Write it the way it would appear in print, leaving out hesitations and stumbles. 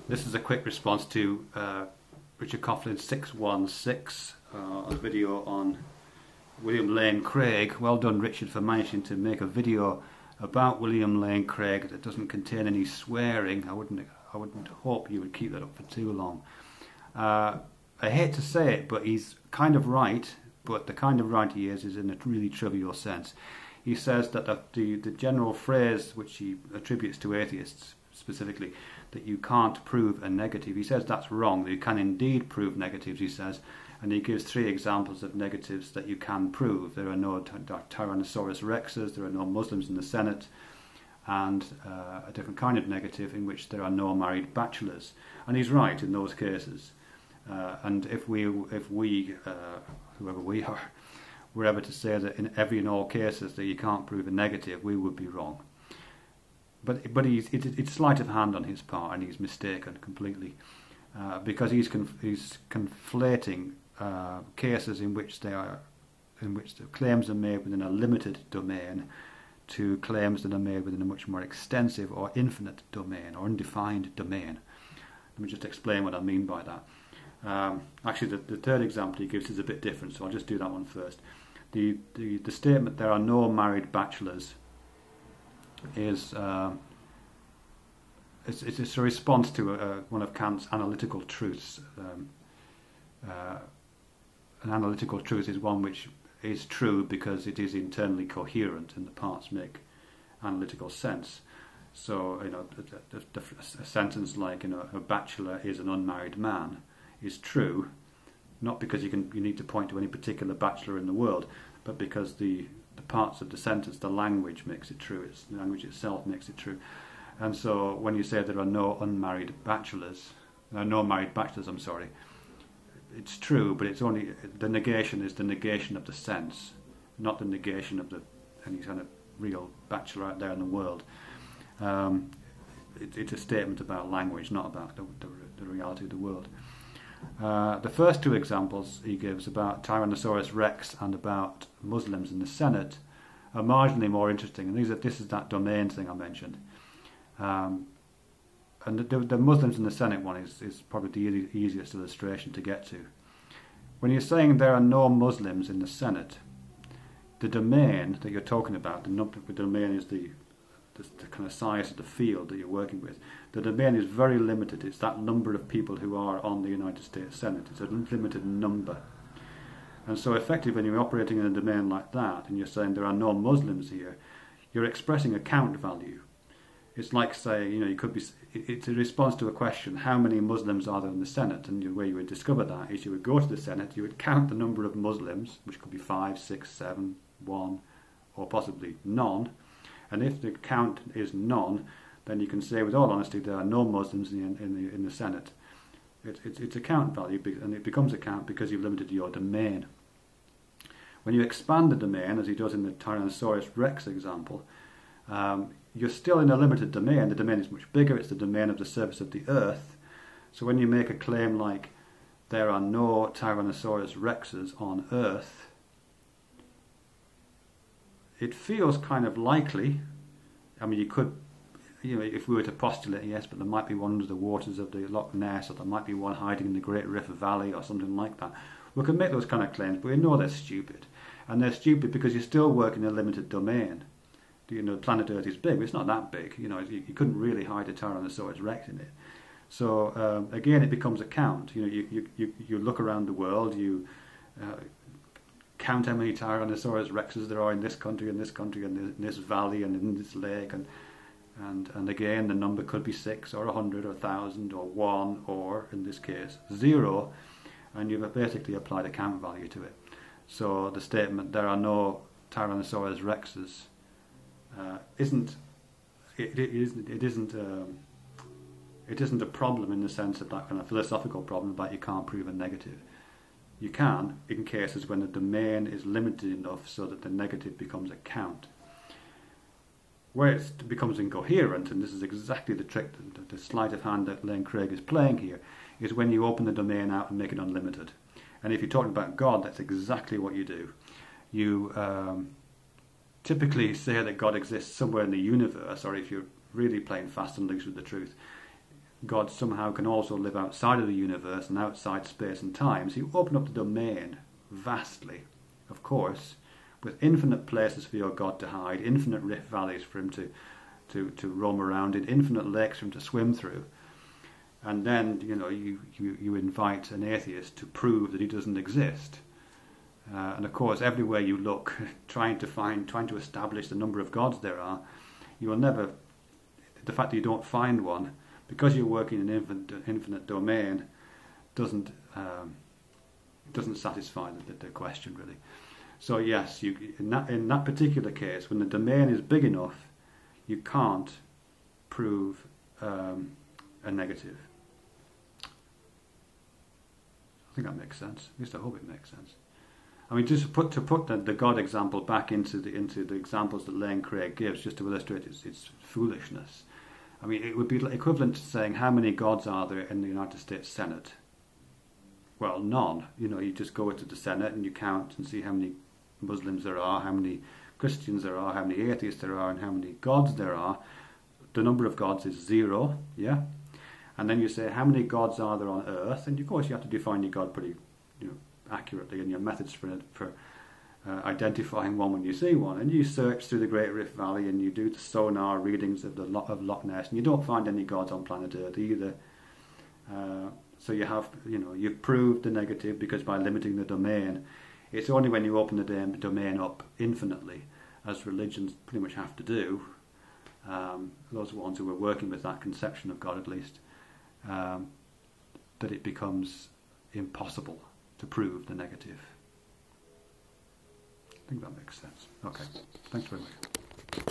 This is a quick response to Richard Coughlin's 616, a video on William Lane Craig. Well done, Richard, for managing to make a video about William Lane Craig that doesn't contain any swearing. I wouldn't hope you would keep that up for too long. I hate to say it, but he's kind of right, but the kind of right he is in a really trivial sense. He says that the general phrase which he attributes to atheists specifically, that you can't prove a negative, he says that's wrong. You can indeed prove negatives, he says, and he gives 3 examples of negatives that you can prove. There are no Tyrannosaurus rexes, there are no Muslims in the Senate, and a different kind of negative in which there are no married bachelors. And he's right in those cases. And if whoever we are, were ever to say that in every and all cases that you can't prove a negative, we would be wrong. But it's sleight of hand on his part, and he's mistaken completely, because he's conflating cases in which the claims are made within a limited domain to claims that are made within a much more extensive or infinite domain or undefined domain. Let me just explain what I mean by that. Actually, the 3rd example he gives is a bit different, so I'll just do that one first. The statement "there are no married bachelors" is it's a response to one of Kant's analytical truths. An analytical truth is one which is true because it is internally coherent and the parts make analytical sense. So, a sentence like, a bachelor is an unmarried man is true, not because you need to point to any particular bachelor in the world, but because the parts of the sentence, the language makes it true. It's the language itself makes it true. And so when you say there are no married bachelors, it's true, but it's only the negation is the negation of the sense, not the negation of any kind of real bachelor out there in the world. It's a statement about language, not about the reality of the world. The first 2 examples he gives about Tyrannosaurus rex and about Muslims in the Senate are marginally more interesting, and this is that domain thing I mentioned. And the Muslims in the Senate one is probably the easiest illustration to get to. When you're saying there are no Muslims in the Senate, the domain that you're talking about, the domain is the kind of size of the field that you're working with. The domain is very limited. It's that number of people who are on the United States Senate. It's a limited number. And so effectively when you're operating in a domain like that and you're saying there are no Muslims here, you're expressing a count value. It's like saying, it's a response to a question, how many Muslims are there in the Senate? And the way you would discover that is you would go to the Senate, you would count the number of Muslims, which could be 5, 6, 7, 1, or possibly none. And if the count is none, then you can say with all honesty there are no Muslims in the Senate. It's a count value, and it becomes a count because you've limited your domain. When you expand the domain, as he does in the Tyrannosaurus rex example, you're still in a limited domain. The domain is much bigger. It's the domain of the surface of the earth. So when you make a claim like there are no Tyrannosaurus rexes on earth, it feels kind of likely. I mean, you could, if we were to postulate, yes, but there might be one under the waters of the Loch Ness, or there might be one hiding in the Great Rift Valley, or something like that. We can make those kind of claims, but we know they're stupid. And they're stupid because you're still working in a limited domain. Planet Earth is big, but it's not that big. You couldn't really hide a Tyrannosaurus rex in it. So again, it becomes a count. You look around the world, you count how many Tyrannosaurus rexes there are in this country, and in this valley, and in this lake, and again, the number could be 6 or 100 or 1,000 or 1 or, in this case, 0, and you've basically applied a count value to it. So the statement "there are no Tyrannosaurus rexes" isn't a problem in the sense of that kind of philosophical problem about you can't prove a negative. You can in cases when the domain is limited enough so that the negative becomes a count. Where it becomes incoherent, and this is exactly the trick, the sleight of hand that Lane Craig is playing here, is when you open the domain out and make it unlimited. And if you're talking about God, that's exactly what you do. You typically say that God exists somewhere in the universe, or if you're really playing fast and loose with the truth, God somehow can also live outside of the universe and outside space and time. So you open up the domain vastly, of course, with infinite places for your God to hide, infinite rift valleys for him to roam around in, infinite lakes for him to swim through. And then, you invite an atheist to prove that he doesn't exist. And of course, everywhere you look, trying to establish the number of gods there are, you will never, the fact that you don't find one, because you're working in an infinite domain, doesn't satisfy the question, really. So yes, in that particular case, when the domain is big enough, you can't prove a negative. I think that makes sense. At least I hope it makes sense. I mean, just to put the God example back into the examples that Lane Craig gives, just to illustrate its foolishness. I mean, it would be equivalent to saying, how many gods are there in the United States Senate? Well, none. You just go into the Senate and you count and see how many Muslims there are, how many Christians there are, how many atheists there are, and how many gods there are. The number of gods is 0, yeah? And then you say, how many gods are there on earth? And of course you have to define your God pretty accurately, and your methods for identifying one when you see one. And you search through the Great Rift Valley and you do the sonar readings of Loch Ness, and you don't find any gods on planet Earth either. So you have, you've proved the negative, because by limiting the domain, it's only when you open the domain up infinitely, as religions pretty much have to do, those ones who are working with that conception of God at least, that it becomes impossible to prove the negative. I think that makes sense. Okay, thanks very much.